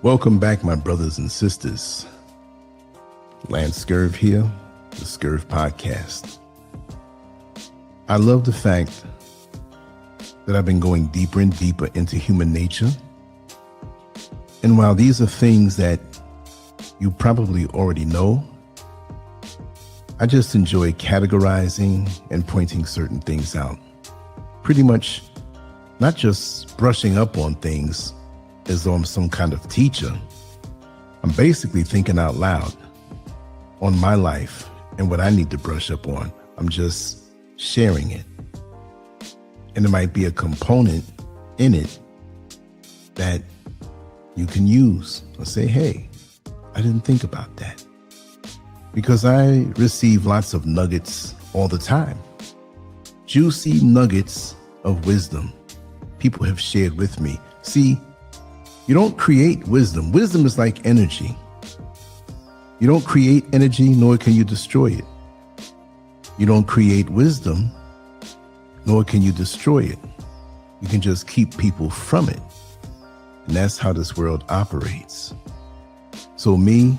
Welcome back, my brothers and sisters. LANCESCURV here, the Scurv podcast. I love the fact that I've been going deeper and deeper into human nature. And while these are things that you probably already know, I just enjoy categorizing and pointing certain things out. Pretty much not just brushing up on things as though I'm some kind of teacher. I'm basically thinking out loud on my life and what I need to brush up on. I'm just sharing it. And there might be a component in it that you can use or say, hey, I didn't think about that. Because I receive lots of nuggets all the time. Juicy nuggets of wisdom people have shared with me. See, you don't create wisdom. Wisdom is like energy. You don't create energy, nor can you destroy it. You don't create wisdom, nor can you destroy it. You can just keep people from it. And that's how this world operates. So me,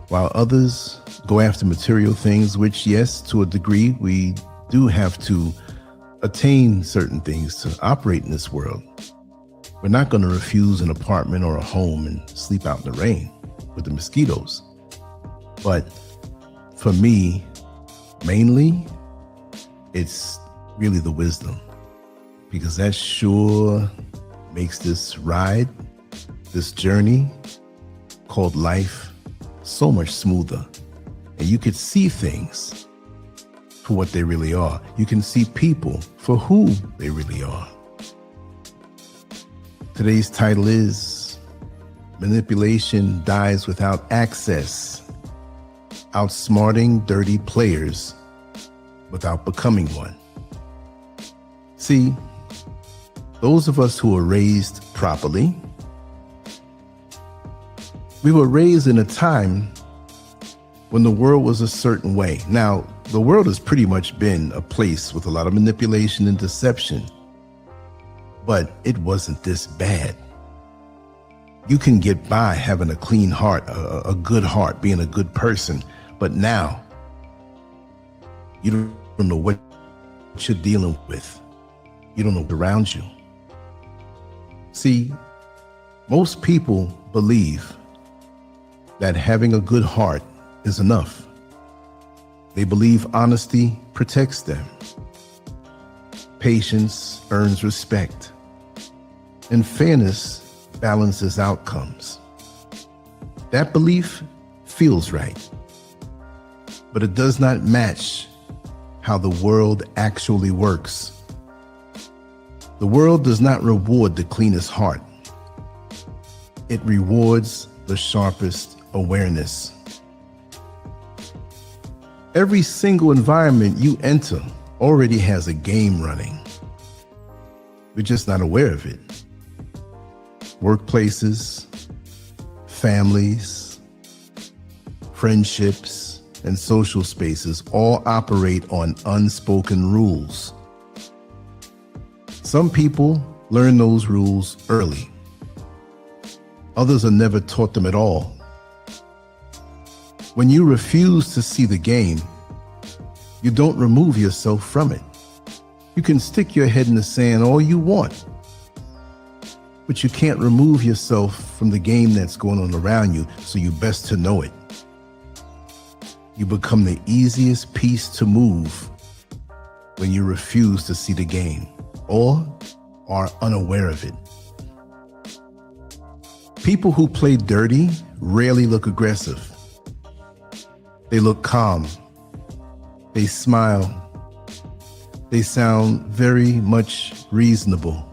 while others go after material things, which yes, to a degree, we do have to attain certain things to operate in this world. We're not going to refuse an apartment or a home and sleep out in the rain with the mosquitoes. But for me, mainly, it's really the wisdom, because that sure makes this ride, this journey called life, so much smoother. And you could see things for what they really are. You can see people for who they really are. Today's title is Manipulation Dies Without Access. Outsmarting dirty players without becoming one. See, those of us who were raised properly, we were raised in a time when the world was a certain way. Now, the world has pretty much been a place with a lot of manipulation and deception, but it wasn't this bad. You can get by having a clean heart, a good heart, being a good person, but now you don't know what you're dealing with. You don't know what's around you. See, most people believe that having a good heart is enough. They believe honesty protects them. Patience earns respect. And fairness balances outcomes. That belief feels right, but it does not match how the world actually works. The world does not reward the cleanest heart. It rewards the sharpest awareness. Every single environment you enter already has a game running. We're just not aware of it. Workplaces, families, friendships, and social spaces all operate on unspoken rules. Some people learn those rules early. Others are never taught them at all. When you refuse to see the game, you don't remove yourself from it. You can stick your head in the sand all you want, but you can't remove yourself from the game that's going on around you, so you best to know it. You become the easiest piece to move when you refuse to see the game or are unaware of it. People who play dirty rarely look aggressive. They look calm. They smile. They sound very much reasonable.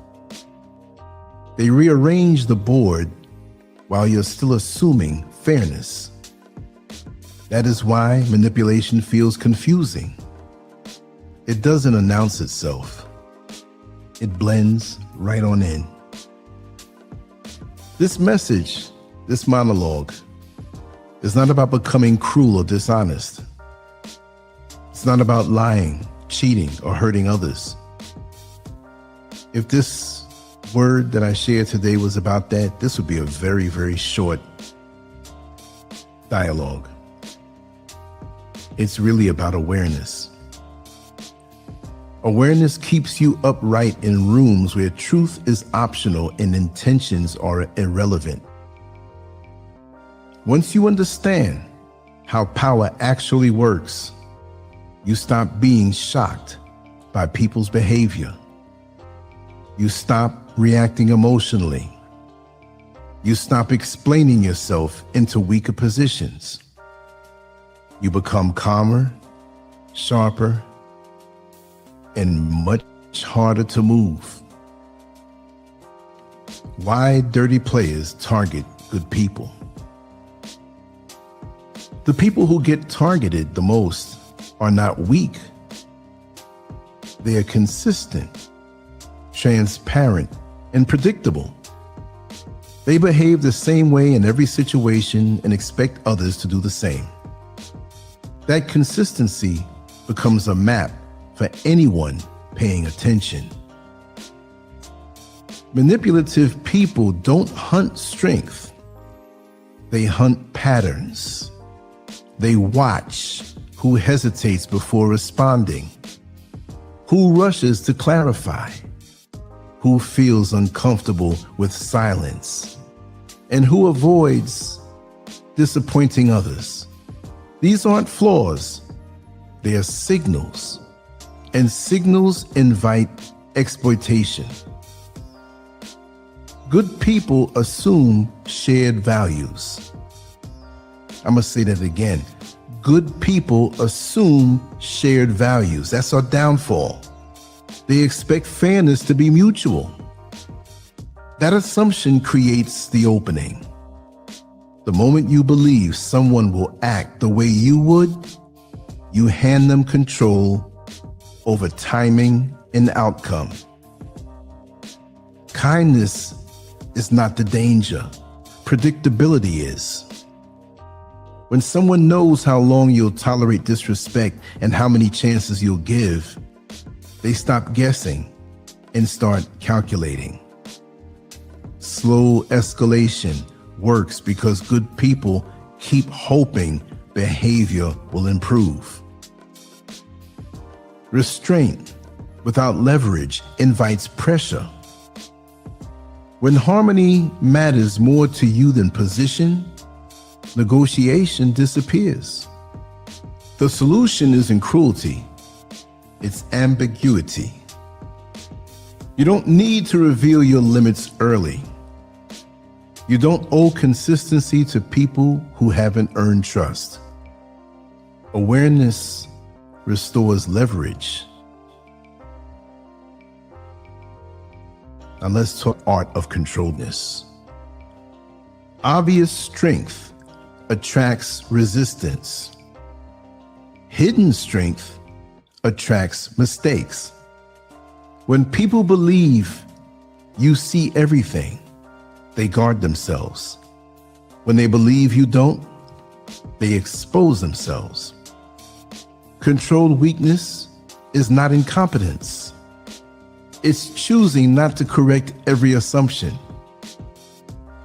They rearrange the board while you're still assuming fairness. That is why manipulation feels confusing. It doesn't announce itself. It blends right on in. This message, this monologue, is not about becoming cruel or dishonest. It's not about lying, cheating, or hurting others. If this word that I shared today was about that, this would be a very, very short dialogue. It's really about awareness. Awareness keeps you upright in rooms where truth is optional and intentions are irrelevant. Once you understand how power actually works, you stop being shocked by people's behavior. You stop reacting emotionally. You stop explaining yourself into weaker positions. You become calmer, sharper, and much harder to move. Why dirty players target good people? The people who get targeted the most are not weak. They are consistent, transparent, and predictable. They behave the same way in every situation and expect others to do the same. That consistency becomes a map for anyone paying attention. Manipulative people don't hunt strength. They hunt patterns. They watch who hesitates before responding, who rushes to clarify, who feels uncomfortable with silence, and who avoids disappointing others. These aren't flaws, they are signals, and signals invite exploitation. Good people assume shared values. I'm gonna say that again. Good people assume shared values. That's our downfall. They expect fairness to be mutual. That assumption creates the opening. The moment you believe someone will act the way you would, you hand them control over timing and outcome. Kindness is not the danger. Predictability is. When someone knows how long you'll tolerate disrespect and how many chances you'll give, they stop guessing and start calculating. Slow escalation works because good people keep hoping behavior will improve. Restraint without leverage invites pressure. When harmony matters more to you than position, negotiation disappears. The solution isn't cruelty, it's ambiguity. You don't need to reveal your limits early. You don't owe consistency to people who haven't earned trust. Awareness restores leverage. Now let's talk art of controlledness. Obvious strength attracts resistance. Hidden strength attracts mistakes. When people believe you see everything, they guard themselves. When they believe you don't, they expose themselves. Controlled weakness is not incompetence. It's choosing not to correct every assumption.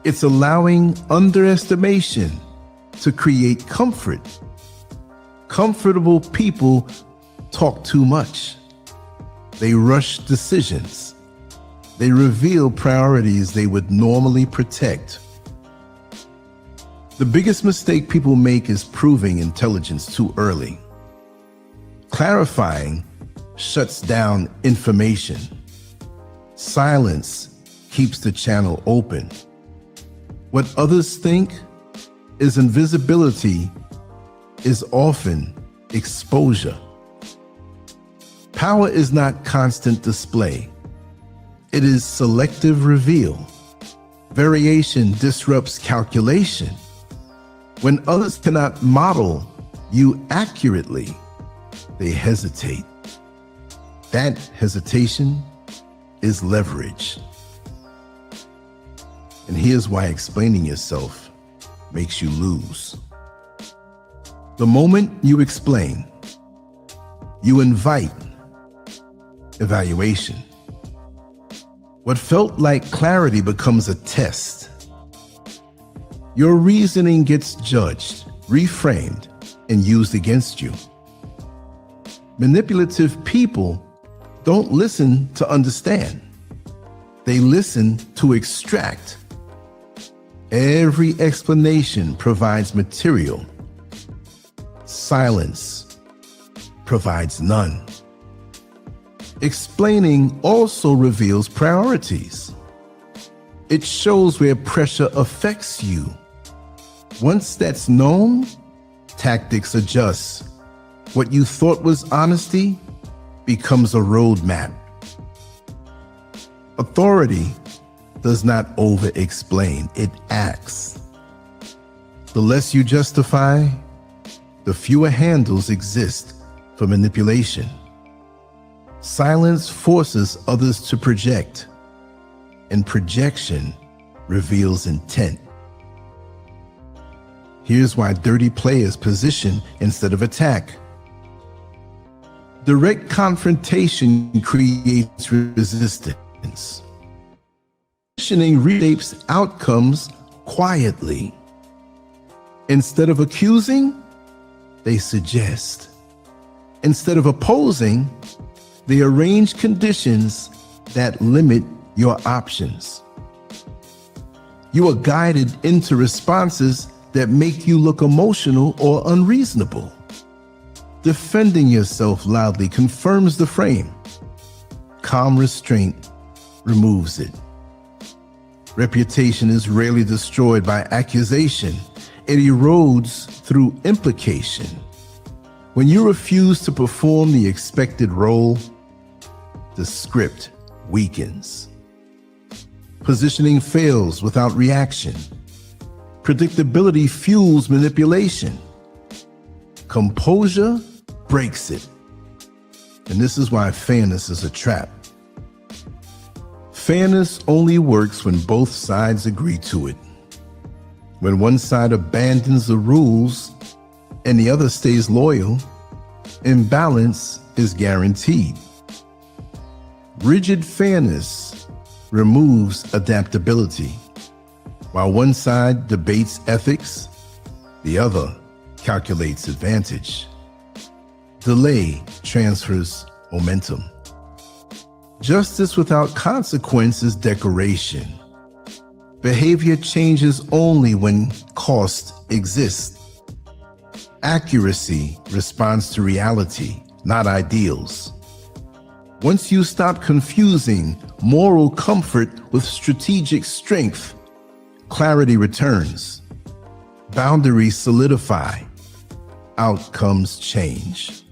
It's allowing underestimation to create comfort. Comfortable people talk too much. They rush decisions. They reveal priorities they would normally protect. The biggest mistake people make is proving intelligence too early. Clarifying shuts down information. Silence keeps the channel open. What others think is invisibility is often exposure. Power is not constant display. It is selective reveal. Variation disrupts calculation. When others cannot model you accurately, they hesitate. That hesitation is leverage. And here's why explaining yourself makes you lose. The moment you explain, you invite evaluation. What felt like clarity becomes a test. Your reasoning gets judged, reframed, and used against you. Manipulative people don't listen to understand. They listen to extract. Every explanation provides material. Silence provides none. Explaining also reveals priorities. It shows where pressure affects you. Once that's known, tactics adjust. What you thought was honesty becomes a roadmap. Authority does not over-explain, it acts. The less you justify, the fewer handles exist for manipulation. Silence forces others to project, and projection reveals intent. Here's why dirty players position instead of attack. Direct confrontation creates resistance. Positioning reshapes outcomes quietly. Instead of accusing, they suggest. Instead of opposing, they arrange conditions that limit your options. You are guided into responses that make you look emotional or unreasonable. Defending yourself loudly confirms the frame. Calm restraint removes it. Reputation is rarely destroyed by accusation. It erodes through implication. When you refuse to perform the expected role, the script weakens. Positioning fails without reaction. Predictability fuels manipulation. Composure breaks it. And this is why fairness is a trap. Fairness only works when both sides agree to it. When one side abandons the rules and the other stays loyal, imbalance is guaranteed. Rigid fairness removes adaptability. While one side debates ethics, the other calculates advantage. Delay transfers momentum. Justice without consequence is decoration. Behavior changes only when cost exists. Accuracy responds to reality, not ideals. Once you stop confusing moral comfort with strategic strength, clarity returns. Boundaries solidify. Outcomes change.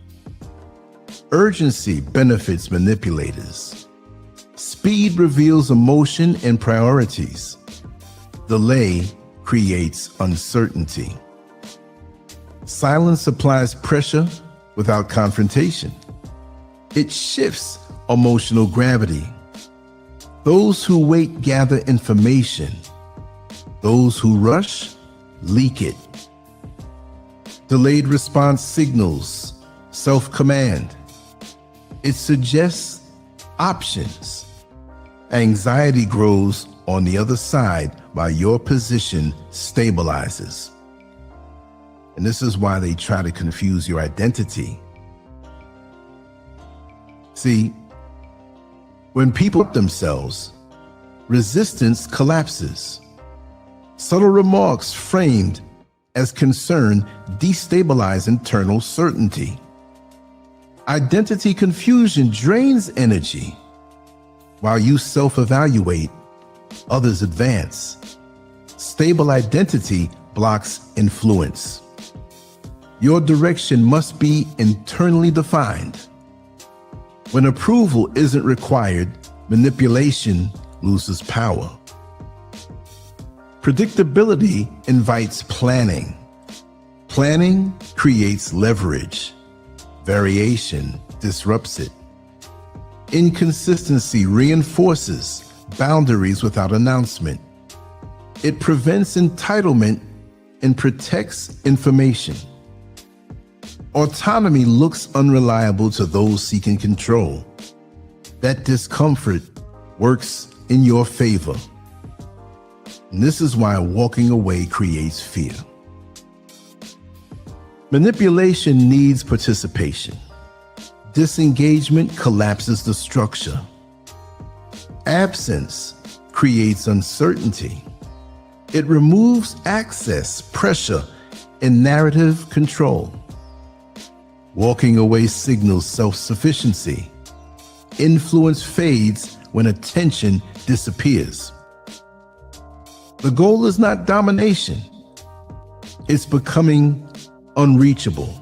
Urgency benefits manipulators. Speed reveals emotion and priorities. Delay creates uncertainty. Silence applies pressure without confrontation. It shifts emotional gravity. Those who wait gather information. Those who rush leak it. Delayed response signals self-command. It suggests options. Anxiety grows on the other side while your position stabilizes. And this is why they try to confuse your identity. See, when people up themselves, resistance collapses. Subtle remarks framed as concern destabilize internal certainty. Identity confusion drains energy. While you self-evaluate, others advance. Stable identity blocks influence. Your direction must be internally defined. When approval isn't required, manipulation loses power. Predictability invites planning. Planning creates leverage. Variation disrupts it. Inconsistency reinforces boundaries without announcement. It prevents entitlement and protects information. Autonomy looks unreliable to those seeking control. That discomfort works in your favor. And this is why walking away creates fear. Manipulation needs participation. Disengagement collapses the structure. Absence creates uncertainty. It removes access, pressure, and narrative control. Walking away signals self-sufficiency. Influence fades when attention disappears. The goal is not domination. It's becoming unreachable.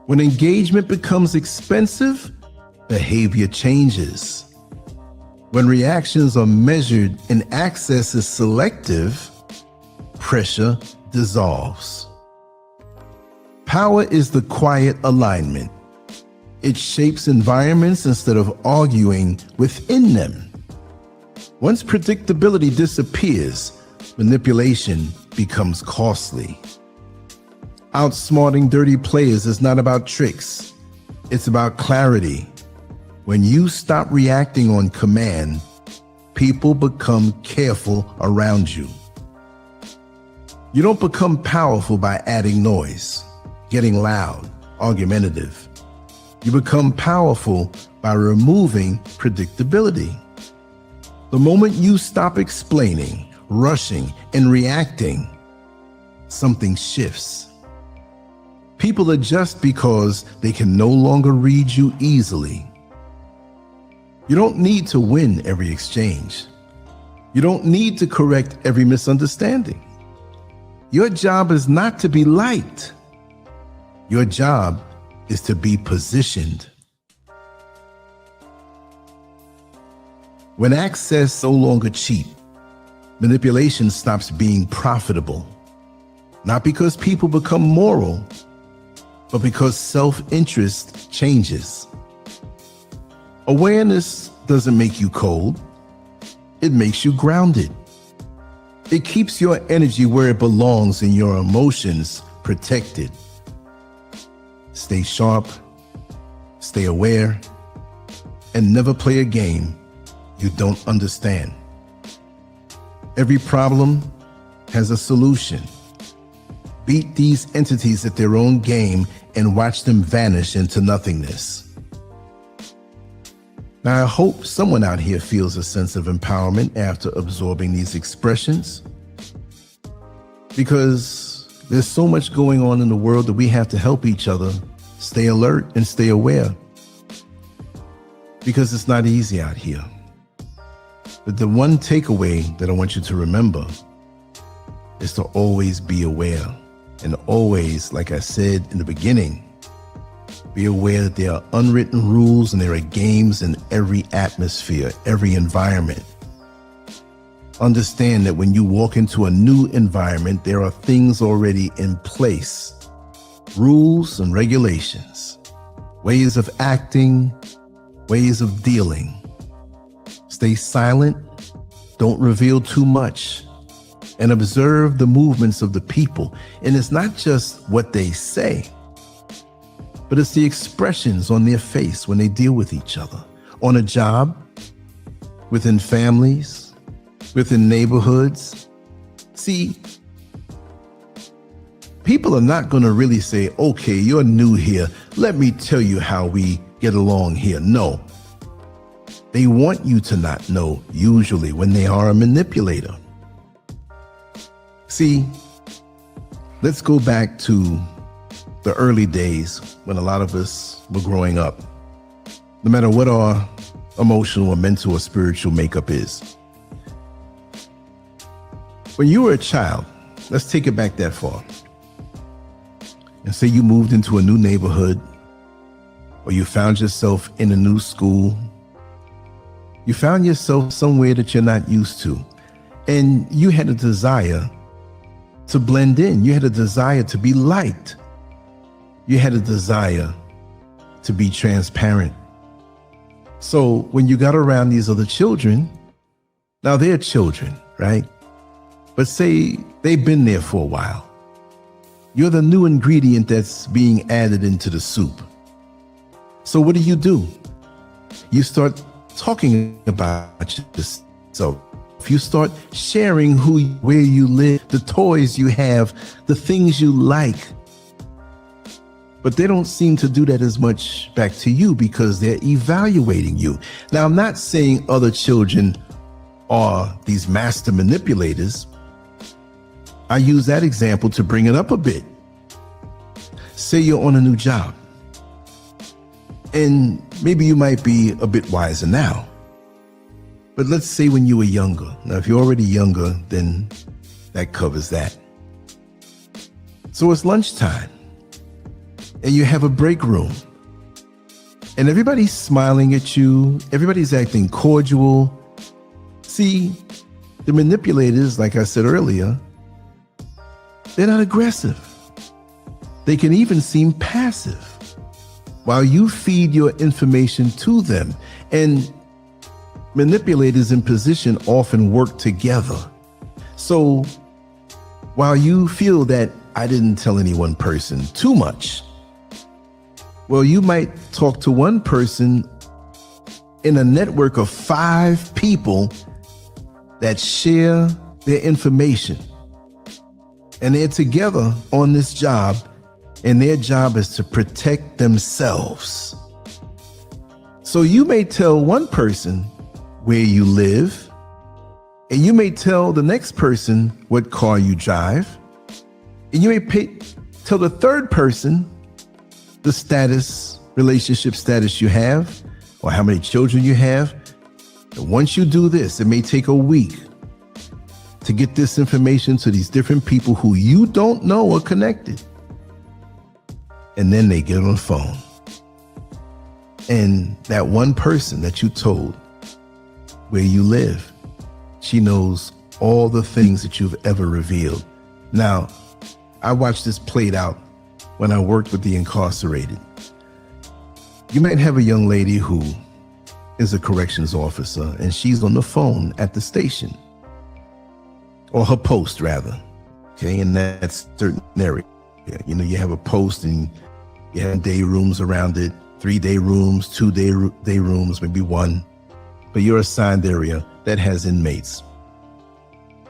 When engagement becomes expensive, behavior changes. When reactions are measured and access is selective, pressure dissolves. Power is the quiet alignment. It shapes environments instead of arguing within them. Once predictability disappears, manipulation becomes costly. Outsmarting dirty players is not about tricks. It's about clarity. When you stop reacting on command, people become careful around you. You don't become powerful by adding noise, getting loud, argumentative. You become powerful by removing predictability. The moment you stop explaining, rushing, and reacting, something shifts. People adjust because they can no longer read you easily. You don't need to win every exchange. You don't need to correct every misunderstanding. Your job is not to be liked. Your job is to be positioned. When access is no longer cheap, manipulation stops being profitable. Not because people become moral, but because self-interest changes. Awareness doesn't make you cold. It makes you grounded. It keeps your energy where it belongs and your emotions protected. Stay sharp, stay aware, and never play a game you don't understand. Every problem has a solution. Beat these entities at their own game and watch them vanish into nothingness. Now, I hope someone out here feels a sense of empowerment after absorbing these expressions, because there's so much going on in the world that we have to help each other stay alert and stay aware, because it's not easy out here. But the one takeaway that I want you to remember is to always be aware, and always, like I said in the beginning, be aware that there are unwritten rules and there are games in every atmosphere, every environment. Understand that when you walk into a new environment, there are things already in place, rules and regulations, ways of acting, ways of dealing. Stay silent, don't reveal too much, and observe the movements of the people. And it's not just what they say, but it's the expressions on their face when they deal with each other, on a job, within families, within neighborhoods. See, people are not going to really say, okay, you're new here, let me tell you how we get along here. No. They want you to not know, usually, when they are a manipulator. See, let's go back to the early days when a lot of us were growing up. No matter what our emotional or mental or spiritual makeup is. When you were a child, let's take it back that far, and say you moved into a new neighborhood, or you found yourself in a new school. You found yourself somewhere that you're not used to, and you had a desire to blend in. You had a desire to be liked. You had a desire to be transparent. So when you got around these other children, now they're children, right? But say they've been there for a while. You're the new ingredient that's being added into the soup. So what do? You start talking about So if you start sharing where you live, the toys you have, the things you like, but they don't seem to do that as much back to you because they're evaluating you. Now, I'm not saying other children are these master manipulators. I use that example to bring it up a bit. Say you're on a new job, and maybe you might be a bit wiser now. But let's say when you were younger. Now, if you're already younger, then that covers that. So it's lunchtime, and you have a break room, and everybody's smiling at you. Everybody's acting cordial. See, the manipulators, like I said earlier, they're not aggressive. They can even seem passive while you feed your information to them. And manipulators in position often work together. So while you feel that I didn't tell any one person too much, well, you might talk to one person in a network of 5 people that share their information. And they're together on this job, and their job is to protect themselves. So you may tell one person where you live, and you may tell the next person what car you drive, and you may tell the third person the status, relationship status you have, or how many children you have. And once you do this, it may take a week to get this information to these different people who you don't know are connected. And then they get on the phone. And that one person that you told where you live, she knows all the things that you've ever revealed. Now, I watched this played out when I worked with the incarcerated. You might have a young lady who is a corrections officer, and she's on the phone at the station, or her post rather, okay, in that certain area. You know, you have a post and you have day rooms around it, 3-day rooms, 2-day rooms, maybe 1, but you're assigned area that has inmates.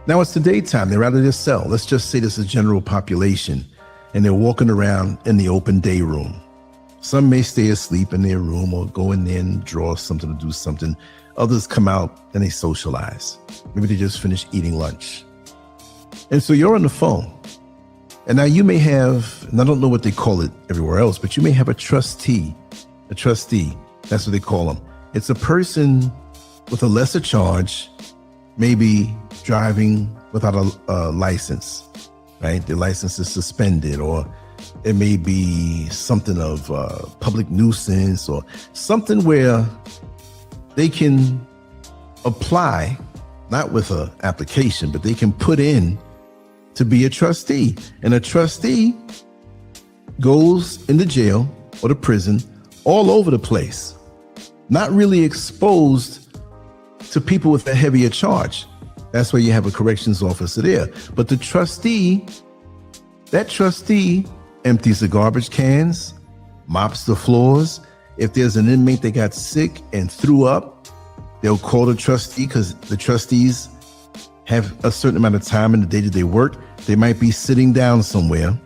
Now it's the daytime, they're out of their cell. Let's just say this is general population, and they're walking around in the open day room. Some may stay asleep in their room or go in there and draw something to do something. Others come out and they socialize. Maybe they just finished eating lunch. And so you're on the phone. And now you may have, and I don't know what they call it everywhere else, but you may have a trustee. A trustee, that's what they call them. It's a person with a lesser charge, maybe driving without a license, right? Their license is suspended, or it may be something of public nuisance, or something where they can apply, not with an application, but they can put in to be a trustee. And a trustee goes into jail or to prison all over the place, not really exposed to people with a heavier charge. That's why you have a corrections officer there. But the trustee, that trustee empties the garbage cans, mops the floors. If there's an inmate that got sick and threw up, they'll call the trustee, because the trustees have a certain amount of time in the day that they work. They might be sitting down somewhere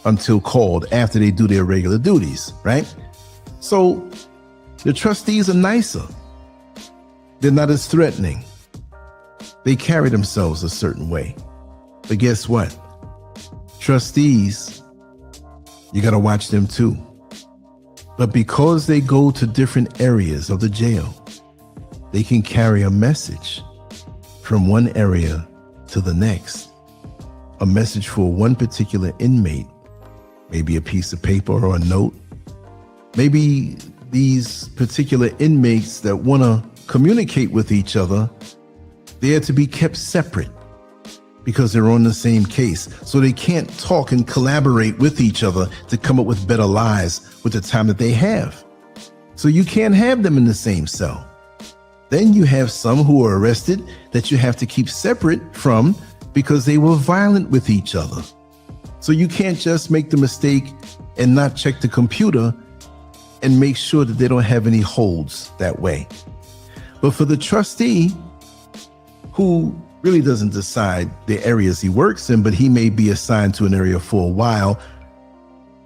until called after they do their regular duties, right? So the trustees are nicer. They're not as threatening. They carry themselves a certain way. But guess what? Trustees, you got to watch them too. But because they go to different areas of the jail, they can carry a message from one area to the next. A message for one particular inmate, maybe a piece of paper or a note. Maybe these particular inmates that want to communicate with each other, they are to be kept separate because they're on the same case. So they can't talk and collaborate with each other to come up with better lies with the time that they have. So you can't have them in the same cell. Then you have some who are arrested that you have to keep separate from because they were violent with each other. So you can't just make the mistake and not check the computer and make sure that they don't have any holds that way. But for the trustee, who really doesn't decide the areas he works in, but he may be assigned to an area for a while,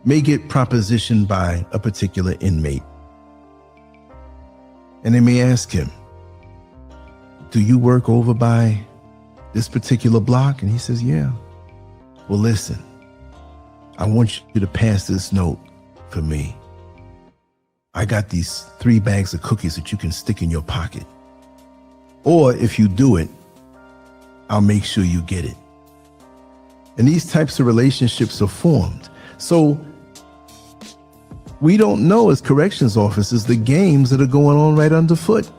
may get propositioned by a particular inmate. And they may ask him, do you work over by this particular block? And he says, yeah. Well, listen, I want you to pass this note for me. I got these 3 bags of cookies that you can stick in your pocket. Or if you do it, I'll make sure you get it. And these types of relationships are formed. So we don't know as corrections officers the games that are going on right underfoot.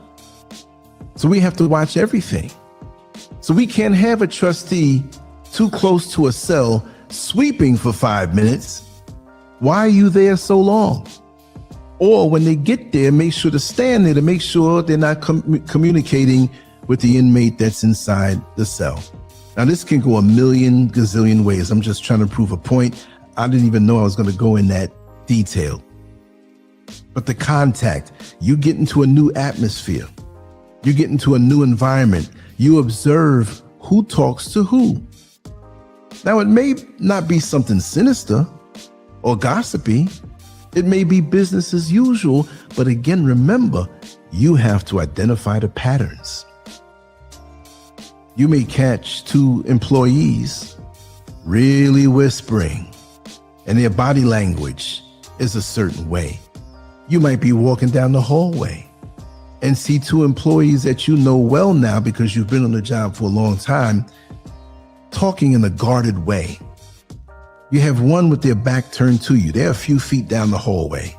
So we have to watch everything. So we can't have a trustee too close to a cell sweeping for 5 minutes. Why are you there so long? Or when they get there, make sure to stand there to make sure they're not communicating with the inmate that's inside the cell. Now, this can go a million gazillion ways. I'm just trying to prove a point. I didn't even know I was going to go in that detail. But the contact, you get into a new atmosphere. You get into a new environment. You observe who talks to who. Now, it may not be something sinister or gossipy. It may be business as usual, but again, remember, you have to identify the patterns. You may catch 2 employees really whispering, and their body language is a certain way. You might be walking down the hallway and see 2 employees that you know well now because you've been on the job for a long time, talking in a guarded way. You have one with their back turned to you. They're a few feet down the hallway.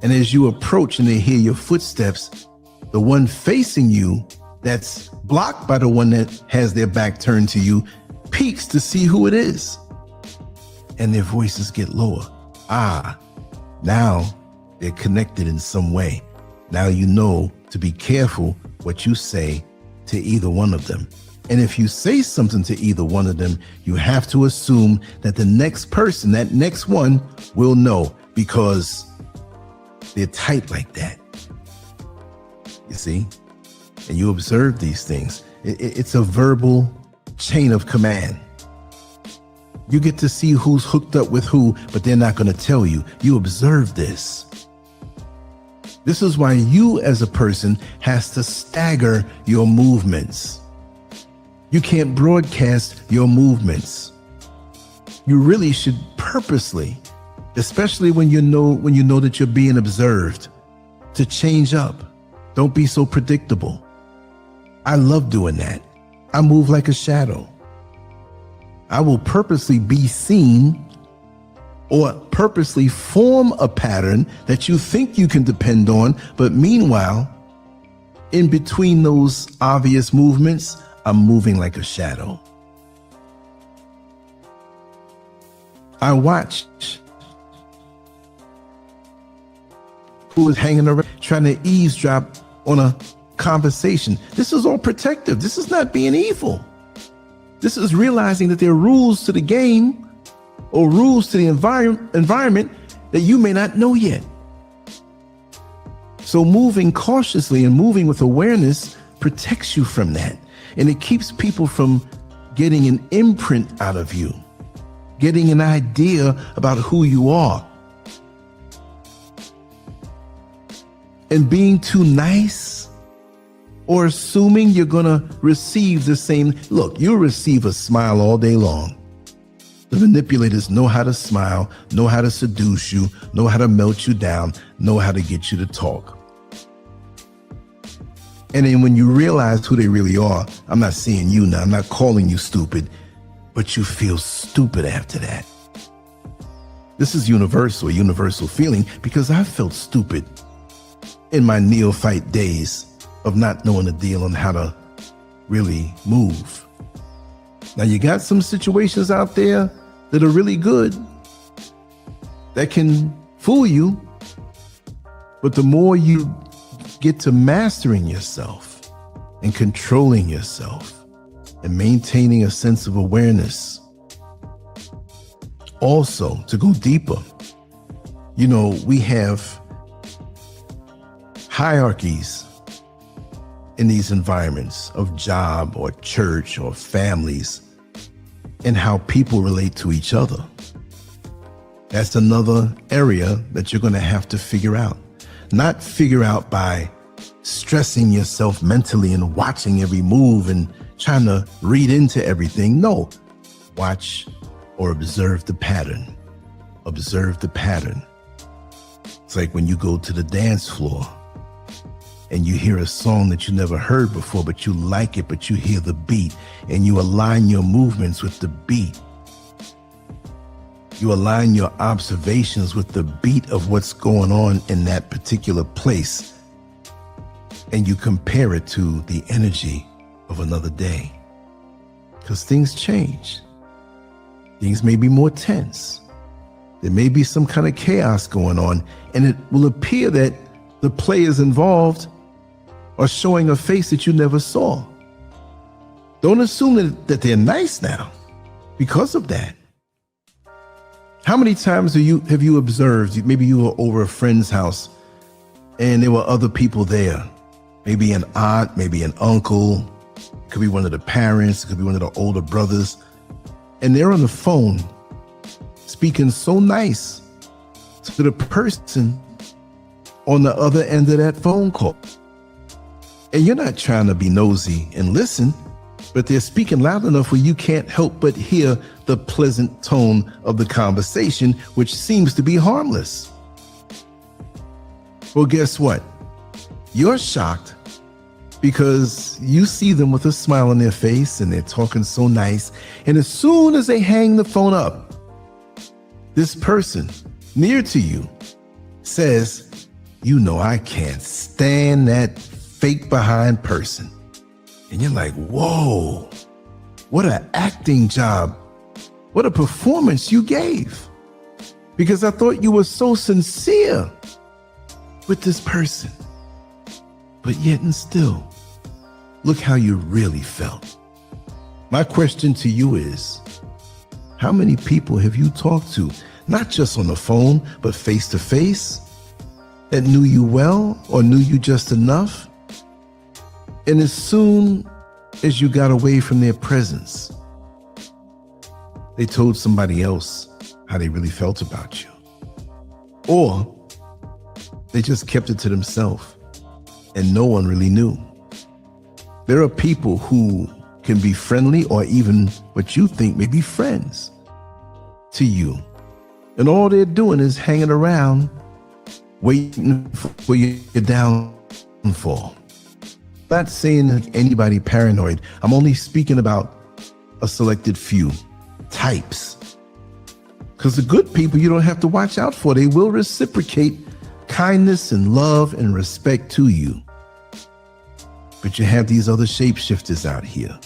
And as you approach and they hear your footsteps, the one facing you that's blocked by the one that has their back turned to you peeks to see who it is. And their voices get lower. Now they're connected in some way. Now you know to be careful what you say to either one of them. And if you say something to either one of them, you have to assume that the next person, that next one, will know because they're tight like that. You see? And you observe these things. It's a verbal chain of command. You get to see who's hooked up with who, but they're not going to tell you. You observe this. This is why you as a person has to stagger your movements. You can't broadcast your movements. You really should purposely, especially when you know that you're being observed, to change up. Don't be so predictable. I love doing that. I move like a shadow. I will purposely be seen or purposely form a pattern that you think you can depend on, but meanwhile, in between those obvious movements, I'm moving like a shadow. I watch who is hanging around trying to eavesdrop on a conversation. This is all protective. This is not being evil. This is realizing that there are rules to the game or rules to the environment that you may not know yet. So moving cautiously and moving with awareness protects you from that. And it keeps people from getting an imprint out of you, getting an idea about who you are. And being too nice or assuming you're gonna receive the same, look, you'll receive a smile all day long. The manipulators know how to smile, know how to seduce you, know how to melt you down, know how to get you to talk. And then when you realize who they really are, I'm not saying you now, I'm not calling you stupid, but you feel stupid after that. This is universal feeling, because I felt stupid in my neophyte days of not knowing the deal on how to really move. Now you got some situations out there that are really good, that can fool you, but the more you get to mastering yourself and controlling yourself and maintaining a sense of awareness. Also, to go deeper, we have hierarchies in these environments of job or church or families, and how people relate to each other. That's another area that you're going to have to figure out. Not figure out by stressing yourself mentally and watching every move and trying to read into everything. No, watch or observe the pattern. Observe the pattern. It's like when you go to the dance floor and you hear a song that you never heard before, but you like it, but you hear the beat and you align your movements with the beat. You align your observations with the beat of what's going on in that particular place, and you compare it to the energy of another day. Because things change. Things may be more tense. There may be some kind of chaos going on, and it will appear that the players involved are showing a face that you never saw. Don't assume that they're nice now because of that. How many times have you observed, maybe you were over a friend's house and there were other people there, maybe an aunt, maybe an uncle, it could be one of the parents, it could be one of the older brothers, and they're on the phone speaking so nice to the person on the other end of that phone call. And you're not trying to be nosy and listen, but they're speaking loud enough where you can't help but hear the pleasant tone of the conversation, which seems to be harmless. Well, guess what? You're shocked because you see them with a smile on their face and they're talking so nice. And as soon as they hang the phone up, this person near to you says, "You know, I can't stand that fake behind person." And you're like, whoa, what an acting job. What a performance you gave. Because I thought you were so sincere with this person. But yet and still, look how you really felt. My question to you is, how many people have you talked to, not just on the phone, but face to face, that knew you well or knew you just enough? And as soon as you got away from their presence, they told somebody else how they really felt about you. Or they just kept it to themselves and no one really knew. There are people who can be friendly or even what you think may be friends to you. And all they're doing is hanging around, waiting for your downfall. Not saying that anybody paranoid. I'm only speaking about a selected few types. Because the good people you don't have to watch out for. They will reciprocate kindness and love and respect to you. But you have these other shapeshifters out here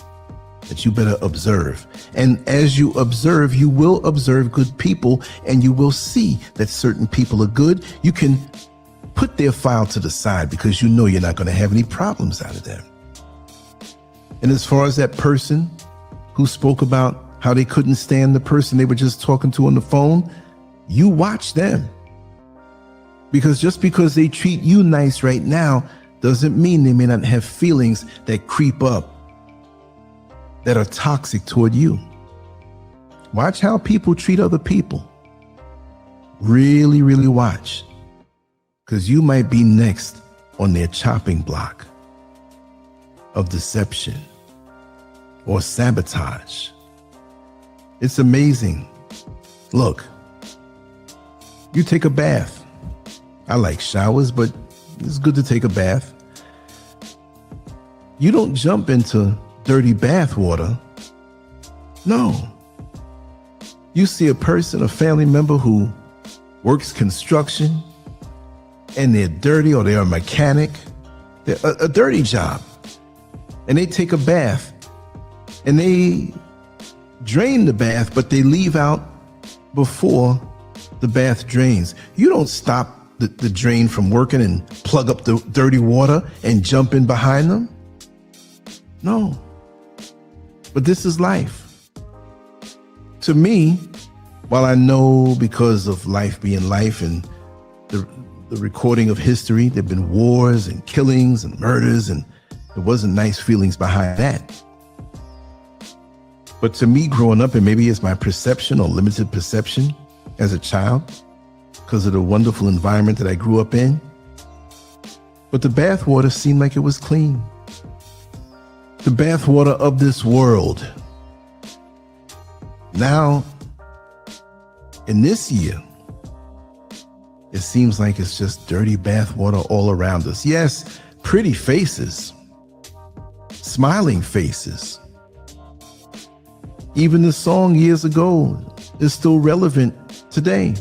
that you better observe. And as you observe, you will observe good people and you will see that certain people are good. You can put their file to the side because you know you're not going to have any problems out of them. And as far as that person who spoke about how they couldn't stand the person they were just talking to on the phone, you watch them. Because just because they treat you nice right now doesn't mean they may not have feelings that creep up that are toxic toward you. Watch how people treat other people. Really, really watch. Because you might be next on their chopping block of deception or sabotage. It's amazing. Look, you take a bath. I like showers, but it's good to take a bath. You don't jump into dirty bath water. No. You see a person, a family member who works construction, and they're dirty or they're a mechanic, they're a dirty job, and they take a bath and they drain the bath, but they leave out before the bath drains. You don't stop the drain from working and plug up the dirty water and jump in behind them. No. But this is life. To me, while I know because of life being life and the recording of history, there have been wars and killings and murders and There wasn't nice feelings behind that. But to me, growing up, and maybe it's my perception or limited perception as a child, because of the wonderful environment that I grew up in, but the bathwater seemed like it was clean. The bathwater of this world. Now, in this year, it seems like it's just dirty bathwater all around us. Yes, pretty faces, smiling faces. Even the song years ago is still relevant today.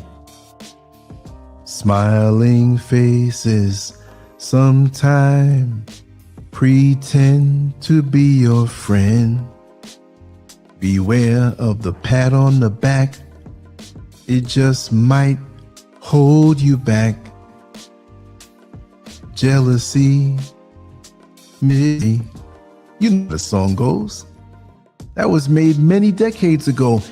Smiling faces sometime pretend to be your friend. Beware of the pat on the back. It just might hold you back. Jealousy, me. You know the song goes. That was made many decades ago,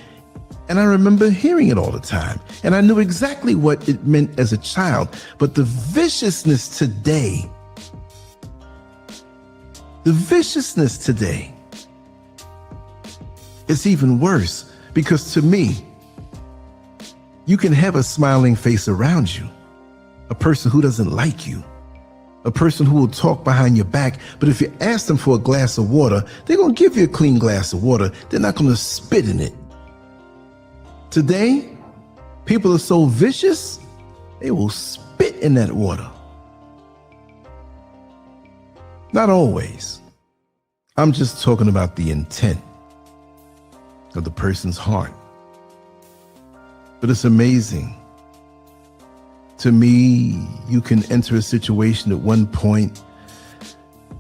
and I remember hearing it all the time, and I knew exactly what it meant as a child. But the viciousness today, it's even worse, because to me, you can have a smiling face around you, a person who doesn't like you, a person who will talk behind your back, but if you ask them for a glass of water, they're going to give you a clean glass of water. They're not going to spit in it. Today, people are so vicious, they will spit in that water. Not always. I'm just talking about the intent of the person's heart. But it's amazing. To me, you can enter a situation at one point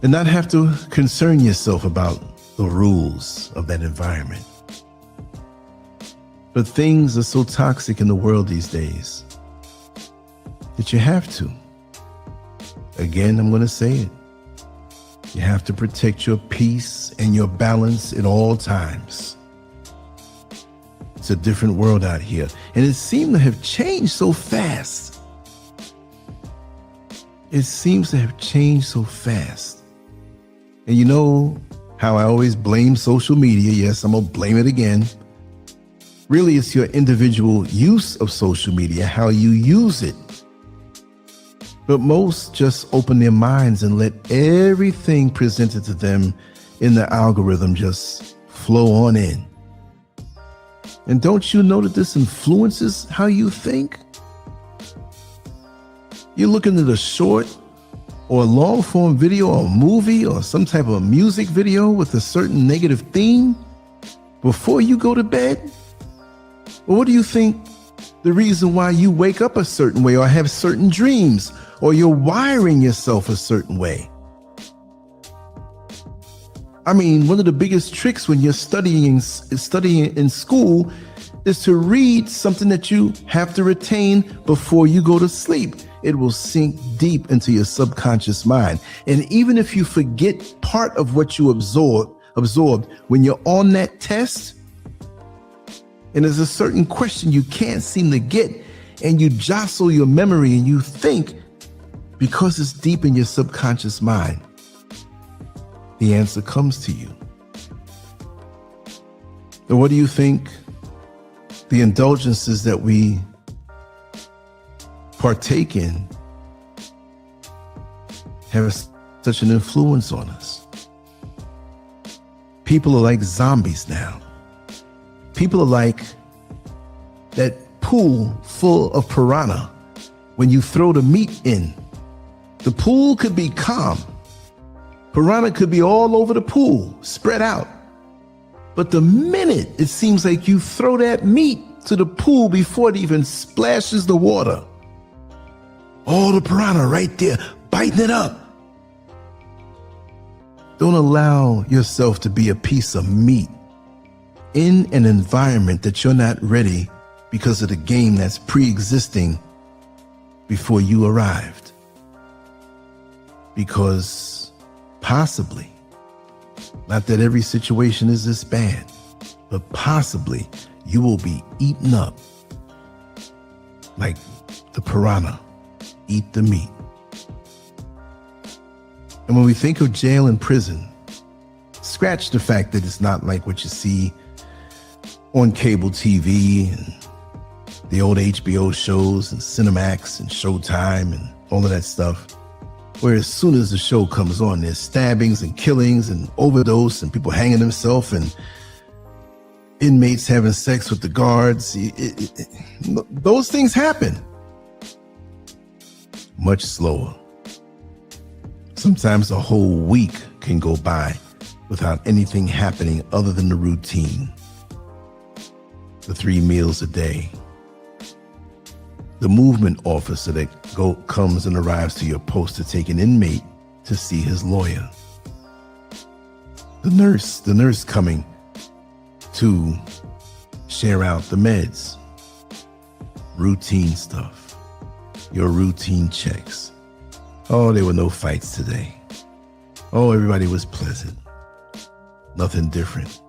and not have to concern yourself about the rules of that environment. But things are so toxic in the world these days that you have to. Again, I'm going to say it. You have to protect your peace and your balance at all times. It's a different world out here, and it seemed to have changed so fast. It seems to have changed so fast. And you know how I always blame social media? Yes, I'm going to blame it again. Really, it's your individual use of social media, how you use it. But most just open their minds and let everything presented to them in the algorithm just flow on in. And don't you know that this influences how you think? You're looking at a short or a long form video or movie or some type of music video with a certain negative theme before you go to bed? Well, what do you think the reason why you wake up a certain way or have certain dreams or you're wiring yourself a certain way? I mean, one of the biggest tricks when you're studying in school is to read something that you have to retain before you go to sleep. It will sink deep into your subconscious mind. And even if you forget part of what you absorbed when you're on that test, and there's a certain question you can't seem to get, and you jostle your memory and you think, because it's deep in your subconscious mind, the answer comes to you. And what do you think the indulgences that we partake in have such an influence on us? People are like zombies now. People are like that pool full of piranha when you throw the meat in. The pool could be calm. Piranha could be all over the pool, spread out. But the minute it seems like you throw that meat to the pool before it even splashes the water, all the piranha right there, biting it up. Don't allow yourself to be a piece of meat in an environment that you're not ready because of the game that's pre-existing before you arrived. Because possibly, not that every situation is this bad, but possibly you will be eaten up like the piranha eat the meat. And when we think of jail and prison, scratch the fact that it's not like what you see on cable TV and the old HBO shows and Cinemax and Showtime and all of that stuff, where as soon as the show comes on, there's stabbings and killings and overdose and people hanging themselves and inmates having sex with the guards. Those things happen much slower. Sometimes a whole week can go by without anything happening other than the routine. The 3 meals a day. The movement officer that comes and arrives to your post to take an inmate to see his lawyer. The nurse coming to share out the meds. Routine stuff. Your routine checks. Oh, there were no fights today. Oh, everybody was pleasant. Nothing different.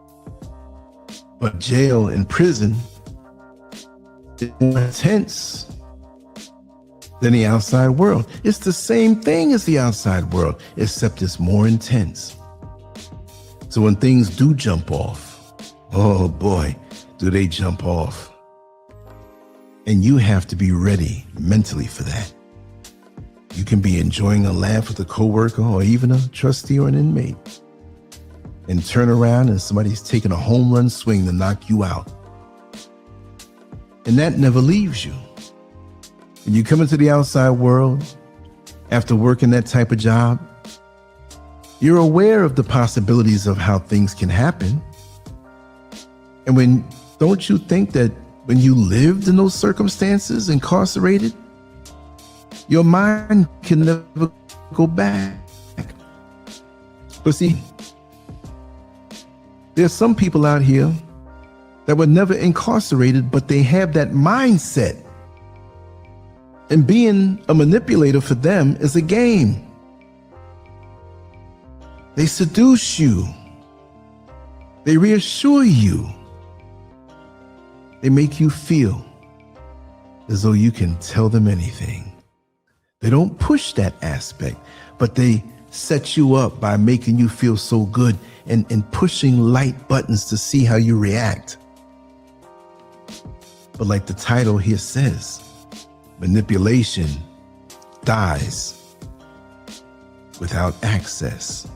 But jail and prison is more intense than the outside world. It's the same thing as the outside world, except it's more intense. So when things do jump off, oh boy, do they jump off. And you have to be ready mentally for that. You can be enjoying a laugh with a coworker or even a trustee or an inmate, and turn around and somebody's taking a home run swing to knock you out. And that never leaves you. When you come into the outside world, after working that type of job, you're aware of the possibilities of how things can happen. And don't you think that when you lived in those circumstances, incarcerated, your mind can never go back? But see, there's some people out here that were never incarcerated, but they have that mindset. And being a manipulator for them is a game. They seduce you. They reassure you. They make you feel as though you can tell them anything. They don't push that aspect, but they set you up by making you feel so good and pushing light buttons to see how you react. But like the title here says, manipulation dies without access.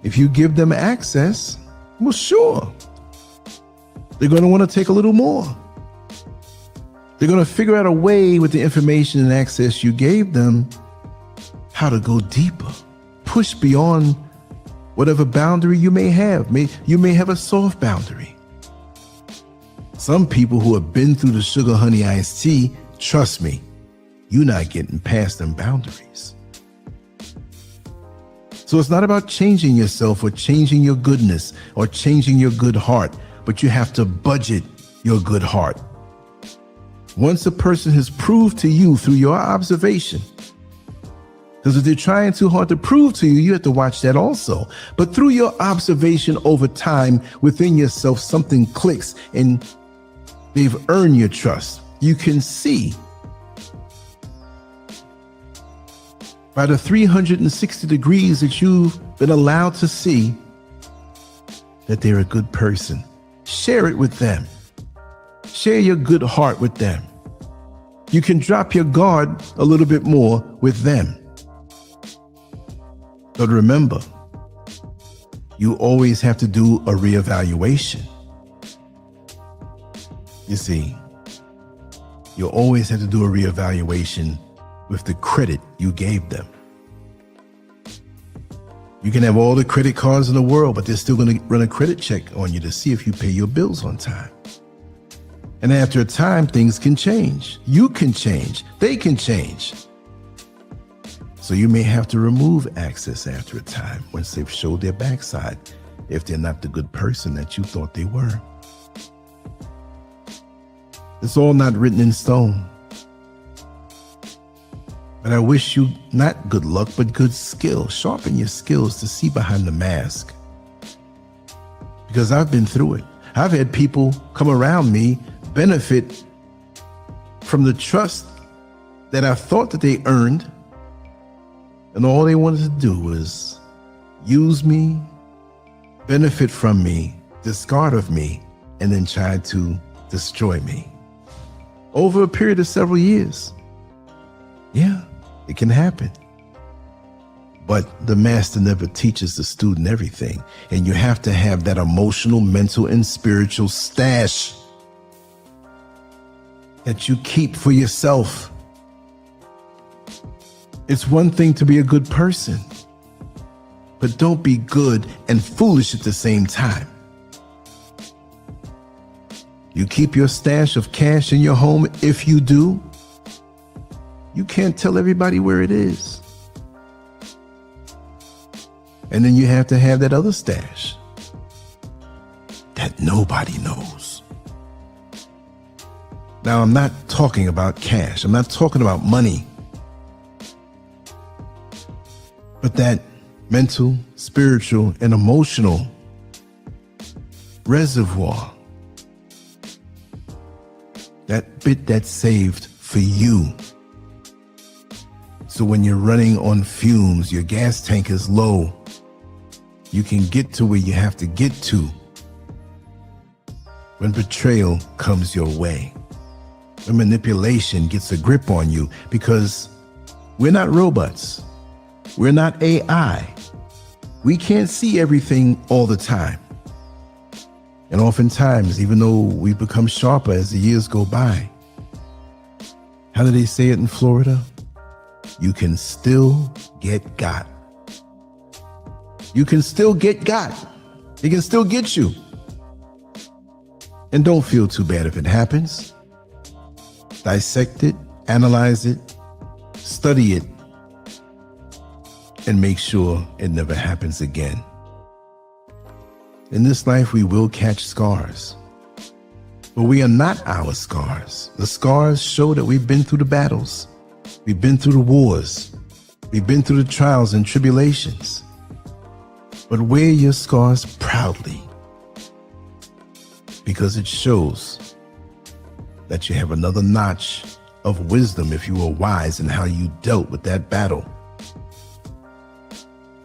If you give them access, well, sure, they're going to want to take a little more. They're going to figure out a way with the information and access you gave them how to go deeper, push beyond whatever boundary you may have. You may have a soft boundary. Some people who have been through the sugar honey iced tea, trust me, you're not getting past them boundaries. So it's not about changing yourself or changing your goodness or changing your good heart, but you have to budget your good heart. Once a person has proved to you through your observation, because if they're trying too hard to prove to you, you have to watch that also. But through your observation over time within yourself, something clicks and they've earned your trust. You can see by the 360 degrees that you've been allowed to see that they're a good person. Share it with them. Share your good heart with them. You can drop your guard a little bit more with them. But remember, you always have to do a reevaluation. You see, you always have to do a reevaluation with the credit you gave them. You can have all the credit cards in the world, but they're still going to run a credit check on you to see if you pay your bills on time. And after a time, things can change. You can change. They can change. So you may have to remove access after a time once they've showed their backside, if they're not the good person that you thought they were. It's all not written in stone. But I wish you not good luck, but good skill. Sharpen your skills to see behind the mask. Because I've been through it. I've had people come around me benefit from the trust that I thought that they earned And all they wanted to do was use me, benefit from me, discard of me, and then try to destroy me. Over a period of several years. Yeah, it can happen. But the master never teaches the student everything. And you have to have that emotional, mental, and spiritual stash that you keep for yourself. It's one thing to be a good person, but don't be good and foolish at the same time. You keep your stash of cash in your home. If you do, you can't tell everybody where it is. And then you have to have that other stash that nobody knows. Now, I'm not talking about cash. I'm not talking about money. But that mental, spiritual, and emotional reservoir, that bit that's saved for you. So when you're running on fumes, your gas tank is low, you can get to where you have to get to when betrayal comes your way, when manipulation gets a grip on you, because we're not robots. We're not AI. We can't see everything all the time. And oftentimes, even though we become sharper as the years go by, how do they say it in Florida? You can still get got. You can still get got. It can still get you. And don't feel too bad if it happens. Dissect it, analyze it, study it, and make sure it never happens again. In this life, we will catch scars, but we are not our scars. The scars show that we've been through the battles. We've been through the wars. We've been through the trials and tribulations. But wear your scars proudly, because it shows that you have another notch of wisdom if you were wise in how you dealt with that battle.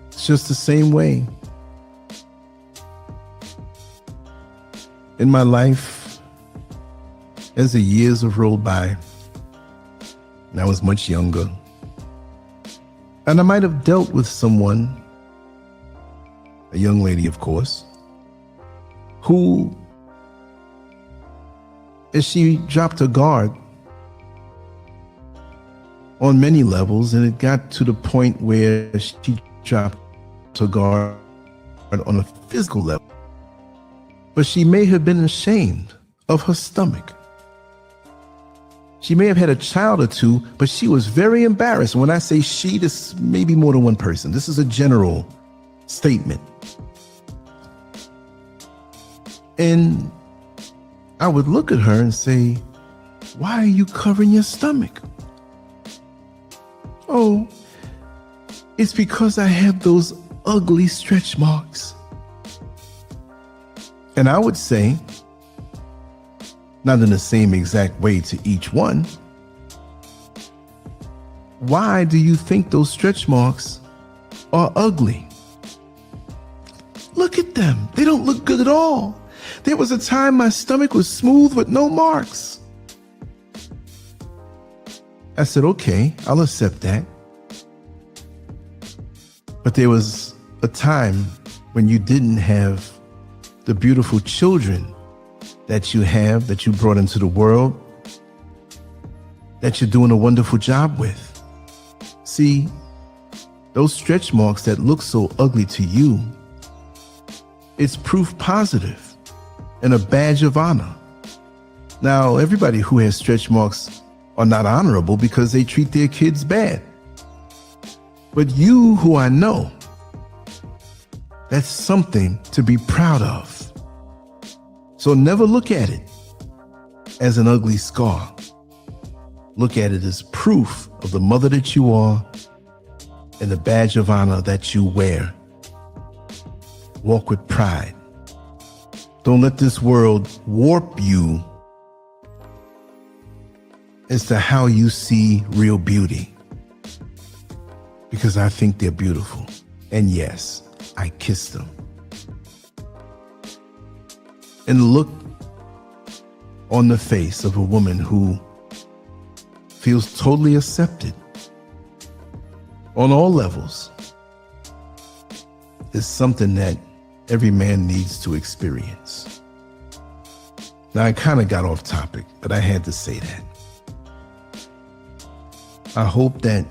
It's just the same way. In my life, as the years have rolled by, and I was much younger, and I might have dealt with someone, a young lady, of course, who, as she dropped her guard on many levels, and it got to the point where she dropped her guard on a physical level. But she may have been ashamed of her stomach. She may have had a child or two, but she was very embarrassed. When I say she, this may be more than one person. This is a general statement. And I would look at her and say, why are you covering your stomach? Oh, it's because I have those ugly stretch marks. And I would say, not in the same exact way to each one, why do you think those stretch marks are ugly? Look at them. They don't look good at all. There was a time my stomach was smooth with no marks. I said, okay, I'll accept that. But there was a time when you didn't have the beautiful children that you have, that you brought into the world, that you're doing a wonderful job with. See, those stretch marks that look so ugly to you, it's proof positive and a badge of honor. Now, everybody who has stretch marks are not honorable because they treat their kids bad. But you who I know, that's something to be proud of. So never look at it as an ugly scar. Look at it as proof of the mother that you are and the badge of honor that you wear. Walk with pride. Don't let this world warp you as to how you see real beauty. because I think they're beautiful. And yes, I kiss them. And look on the face of a woman who feels totally accepted on all levels is something that every man needs to experience. Now, I kind of got off topic, but I had to say that. I hope that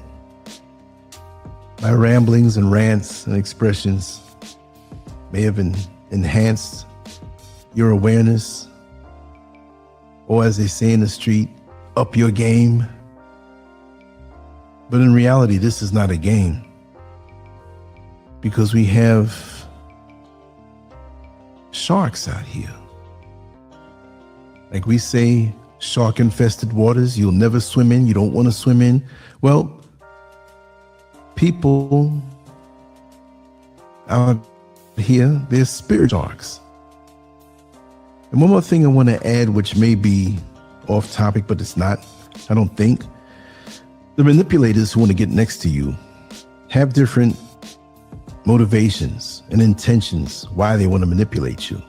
my ramblings and rants and expressions may have enhanced your awareness, or as they say in the street, up your game. But in reality, this is not a game, because we have sharks out here. Like we say, shark-infested waters you'll never swim in, you don't want to swim in. Well, people out here, they're spirit sharks. And one more thing I want to add, which may be off topic, but it's not, I don't think. The manipulators who want to get next to you have different motivations and intentions why they want to manipulate you.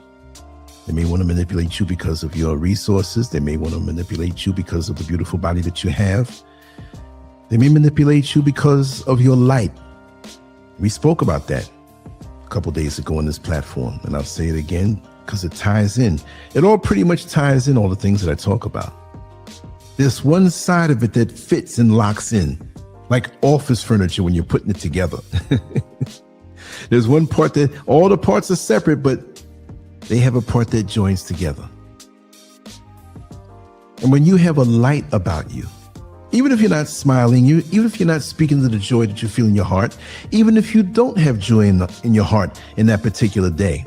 They may want to manipulate you because of your resources. They may want to manipulate you because of the beautiful body that you have. They may manipulate you because of your light. We spoke about that a couple days ago on this platform, and I'll say it again because it ties in. It all pretty much ties in all the things that I talk about. There's one side of it that fits and locks in, like office furniture when you're putting it together. There's one part that all the parts are separate, but they have a part that joins together. And when you have a light about you, even if you're not smiling, even if you're not speaking to the joy that you feel in your heart, even if you don't have joy in your heart in that particular day,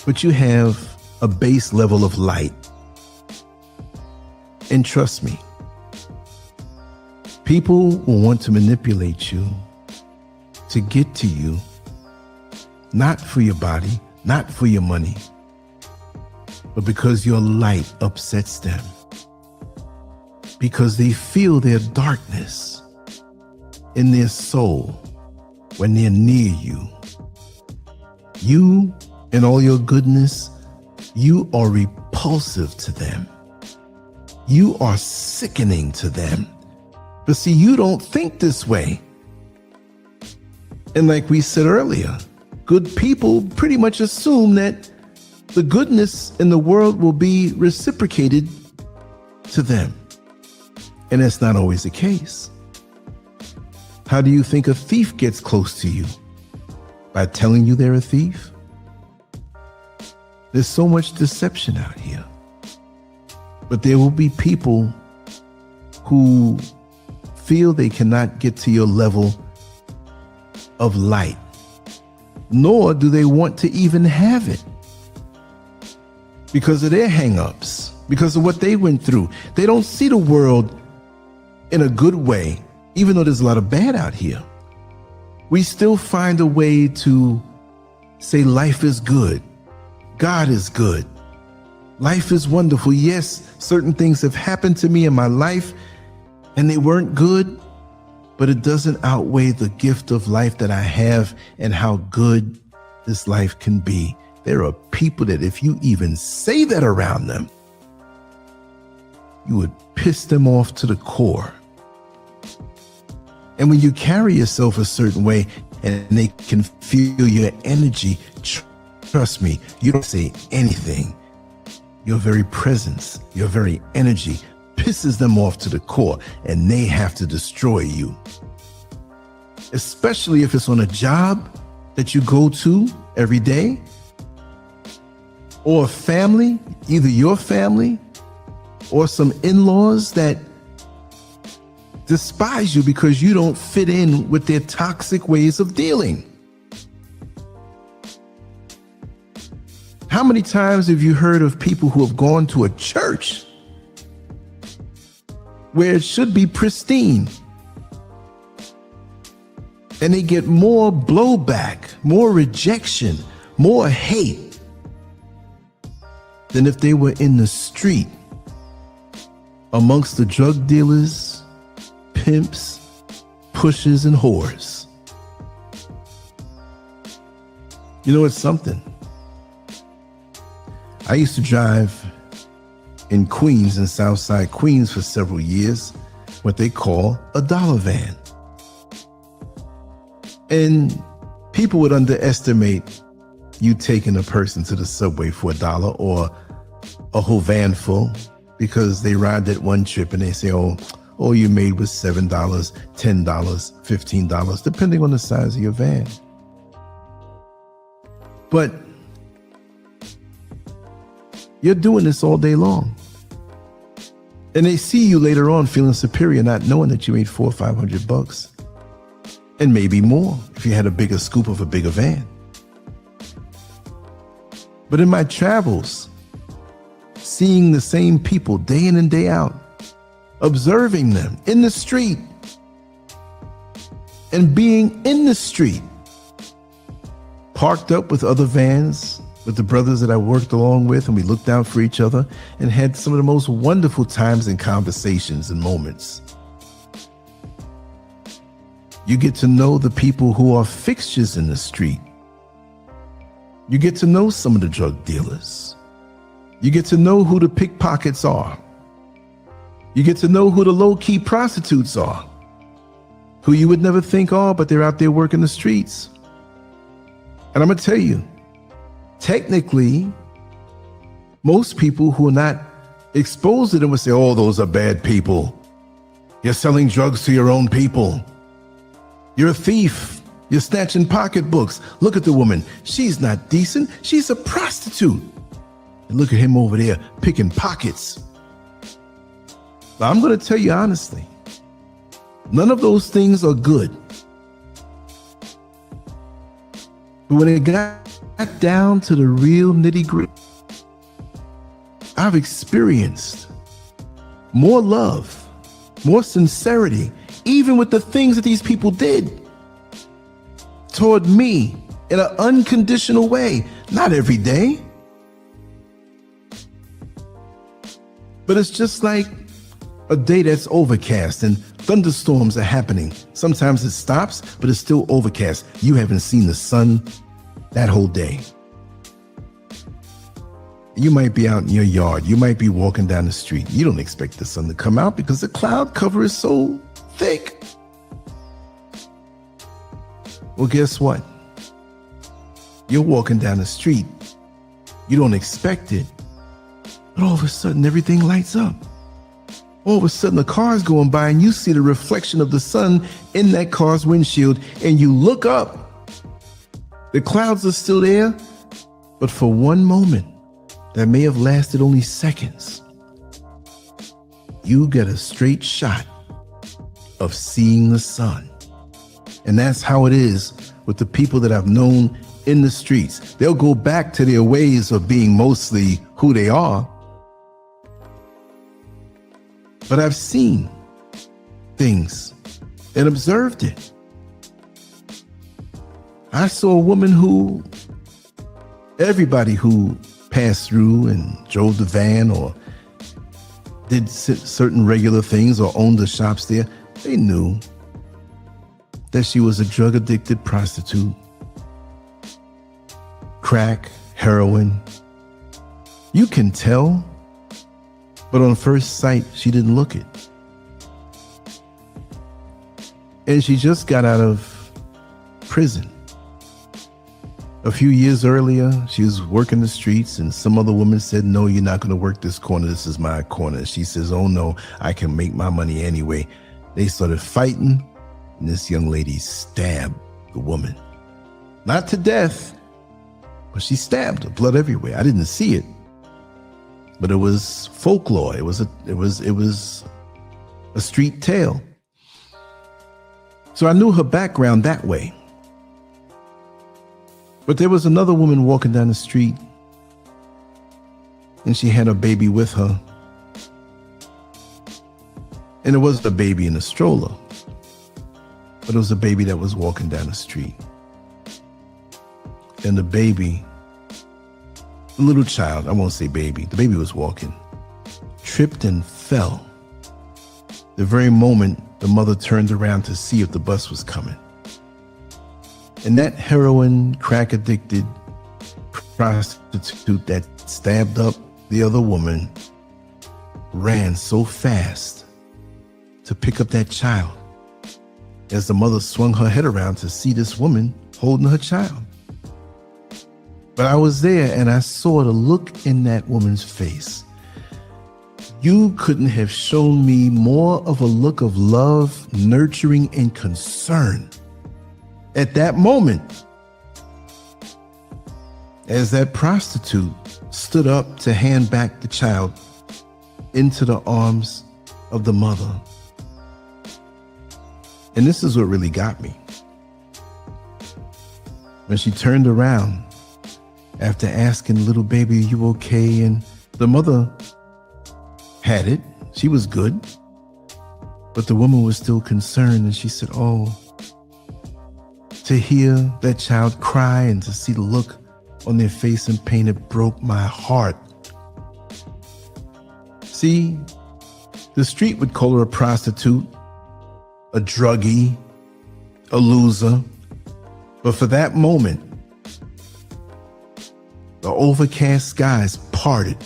but you have a base level of light. And trust me, people will want to manipulate you to get to you, not for your body, not for your money, but because your light upsets them. Because they feel their darkness in their soul when they're near you. You and all your goodness, you are repulsive to them. You are sickening to them. But see, you don't think this way. And like we said earlier, good people pretty much assume that the goodness in the world will be reciprocated to them. And that's not always the case. How do you think a thief gets close to you? By telling you they're a thief? There's so much deception out here. But there will be people who feel they cannot get to your level of light, nor do they want to even have it because of their hang-ups, because of what they went through. They don't see the world in a good way, even though there's a lot of bad out here. We still find a way to say life is good, God is good, life is wonderful. Yes, certain things have happened to me in my life and they weren't good, but it doesn't outweigh the gift of life that I have and how good this life can be. There are people that if you even say that around them, you would piss them off to the core. And when you carry yourself a certain way and they can feel your energy, trust me, you don't say anything. Your very presence, your very energy pisses them off to the core, and they have to destroy you. Especially if it's on a job that you go to every day, or a family, either your family or some in-laws that despise you because you don't fit in with their toxic ways of dealing. How many times have you heard of people who have gone to a church where it should be pristine, and they get more blowback, more rejection, more hate than if they were in the street amongst the drug dealers, pimps, pushers and whores. You know, it's something. I used to drive in Queens, in Southside Queens for several years, what they call a dollar van. And people would underestimate you taking a person to the subway for $1 or a whole van full, because they ride that one trip and they say, oh, all you made was $7, $10, $15, depending on the size of your van. But you're doing this all day long. And they see you later on feeling superior, not knowing that you made $400 or $500, and maybe more if you had a bigger scoop of a bigger van. But in my travels, seeing the same people day in and day out, observing them in the street, and being in the street, parked up with other vans, with the brothers that I worked along with, and we looked out for each other and had some of the most wonderful times and conversations and moments. You get to know the people who are fixtures in the street. You get to know some of the drug dealers. You get to know who the pickpockets are. You get to know who the low-key prostitutes are, who you would never think are, but they're out there working the streets. And I'm going to tell you, technically, most people who are not exposed to them would say, oh, those are bad people. You're selling drugs to your own people. You're a thief. You're snatching pocketbooks. Look at the woman. She's not decent. She's a prostitute. And look at him over there picking pockets. But I'm going to tell you honestly, none of those things are good. But when it got down to the real nitty-gritty, I've experienced more love, more sincerity, even with the things that these people did toward me in an unconditional way. Not every day, but it's just like a day that's overcast and thunderstorms are happening. Sometimes it stops, but it's still overcast. You haven't seen the sun that whole day. You might be out in your yard. You might be walking down the street. You don't expect the sun to come out because the cloud cover is so thick. Well, guess what? You're walking down the street. You don't expect it. But all of a sudden, everything lights up. All of a sudden, the car's going by and you see the reflection of the sun in that car's windshield, and you look up. The clouds are still there, but for one moment that may have lasted only seconds, you get a straight shot of seeing the sun. And that's how it is with the people that I've known in the streets. They'll go back to their ways of being mostly who they are. But I've seen things and observed it. I saw a woman who, everybody who passed through and drove the van or did certain regular things or owned the shops there, they knew that she was a drug-addicted prostitute. Crack, heroin. You can tell, but on first sight, she didn't look it. And she just got out of prison. A few years earlier, she was working the streets and some other woman said, no, you're not going to work this corner. This is my corner. She says, oh no, I can make my money anyway. They started fighting and this young lady stabbed the woman. Not to death, but she stabbed her, blood everywhere. I didn't see it, but it was folklore. It was a street tale. So I knew her background that way. But there was another woman walking down the street and she had a baby with her. And it wasn't a baby in a stroller, but it was a baby that was walking down the street. And the baby, the little child, I won't say baby, the baby was walking, tripped and fell. The very moment the mother turned around to see if the bus was coming. And that heroin, crack-addicted prostitute that stabbed up the other woman ran so fast to pick up that child as the mother swung her head around to see this woman holding her child. But I was there and I saw the look in that woman's face. You couldn't have shown me more of a look of love, nurturing, and concern at that moment as that prostitute stood up to hand back the child into the arms of the mother. And this is what really got me. When she turned around after asking little baby, "Are you okay?" And the mother had it. She was good. But the woman was still concerned, and she said, "Oh, to hear that child cry and to see the look on their face in pain, it broke my heart." See, the street would call her a prostitute, a druggie, a loser. But for that moment, the overcast skies parted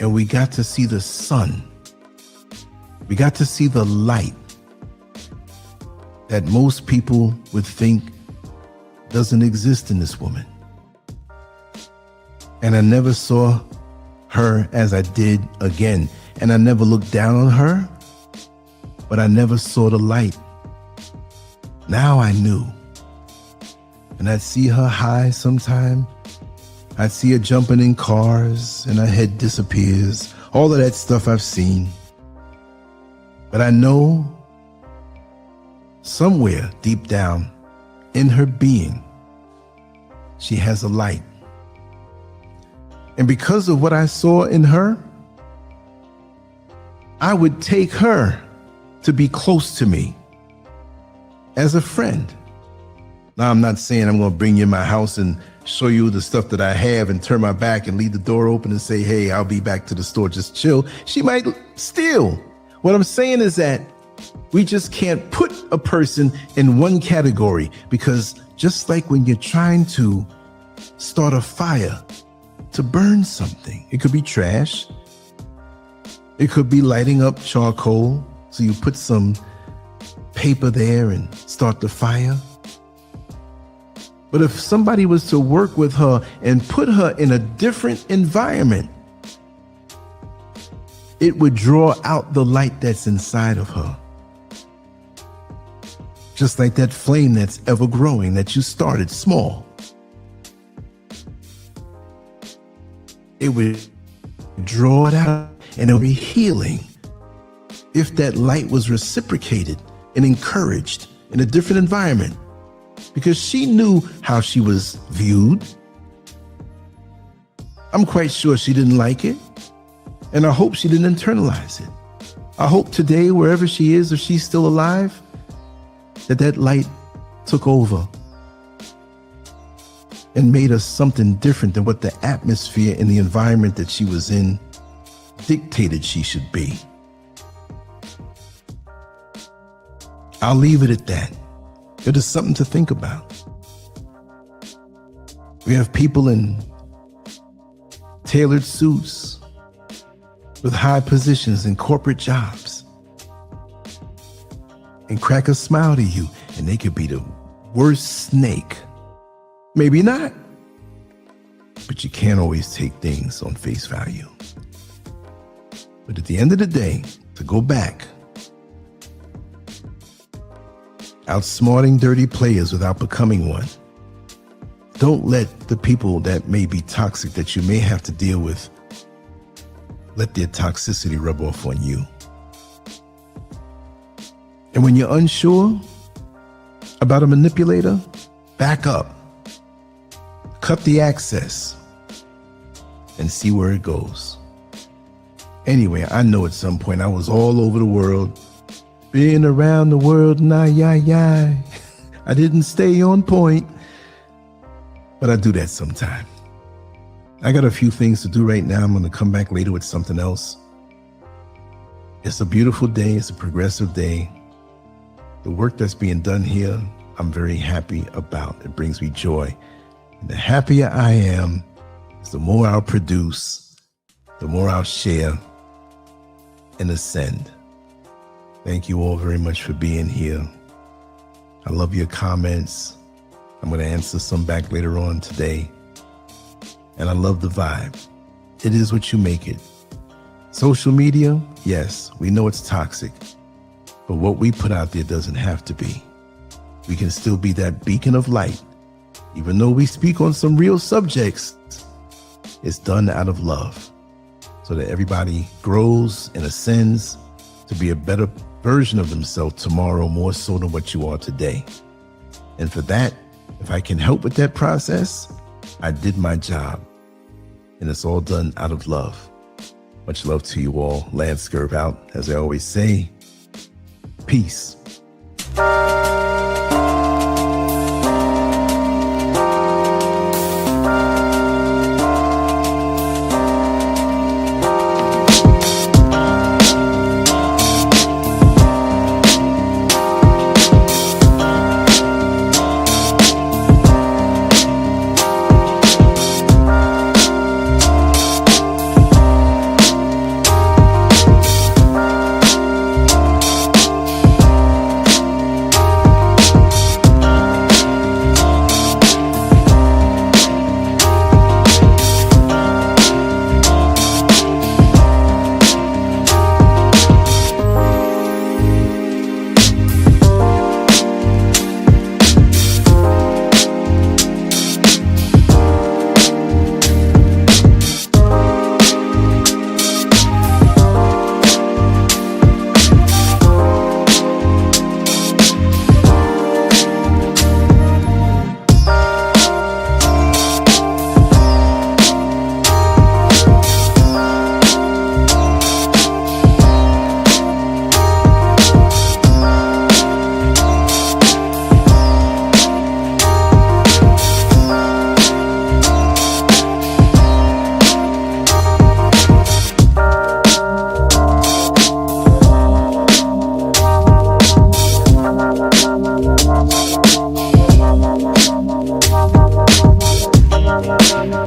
and we got to see the sun. We got to see the light that most people would think doesn't exist in this woman. And I never saw her as I did again. And I never looked down on her, but I never saw the light. Now I knew. And I'd see her high sometime. I'd see her jumping in cars and her head disappears. All of that stuff I've seen. But I know somewhere deep down in her being, she has a light. And because of what I saw in her, I would take her to be close to me as a friend. Now, I'm not saying I'm going to bring you in my house and show you the stuff that I have and turn my back and leave the door open and say, "Hey, I'll be back to the store, just chill." She might steal. What I'm saying is that we just can't put a person in one category, because just like when you're trying to start a fire to burn something, it could be trash. It could be lighting up charcoal. So you put some paper there and start the fire. But if somebody was to work with her and put her in a different environment, it would draw out the light that's inside of her. Just like that flame that's ever growing that you started small. It would draw it out and it would be healing if that light was reciprocated and encouraged in a different environment. Because she knew how she was viewed. I'm quite sure she didn't like it. And I hope she didn't internalize it. I hope today, wherever she is, if she's still alive, that light took over and made us something different than what the atmosphere and the environment that she was in dictated she should be. I'll leave it at that. It is something to think about. We have people in tailored suits with high positions in corporate jobs and crack a smile to you, and they could be the worst snake. Maybe not, but you can't always take things on face value. But at the end of the day, to go back, outsmarting dirty players without becoming one. Don't let the people that may be toxic that you may have to deal with, let their toxicity rub off on you. And when you're unsure about a manipulator, back up, cut the access, and see where it goes. Anyway, I know at some point I was all over the world, being around the world, I didn't stay on point, but I do that sometime. I got a few things to do right now. I'm going to come back later with something else. It's a beautiful day. It's a progressive day. The work that's being done here, I'm very happy about. It brings me joy. And the happier I am, is the more I'll produce, the more I'll share and ascend. Thank you all very much for being here. I love your comments. I'm going to answer some back later on today. And I love the vibe. It is what you make it. Social media, yes, we know it's toxic, but what we put out there doesn't have to be. We can still be that beacon of light. Even though we speak on some real subjects, it's done out of love so that everybody grows and ascends to be a better version of themselves tomorrow, more so than what you are today. And for that, if I can help with that process, I did my job. And it's all done out of love. Much love to you all. LANCESCURV out, as I always say. Peace.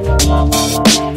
MOMO.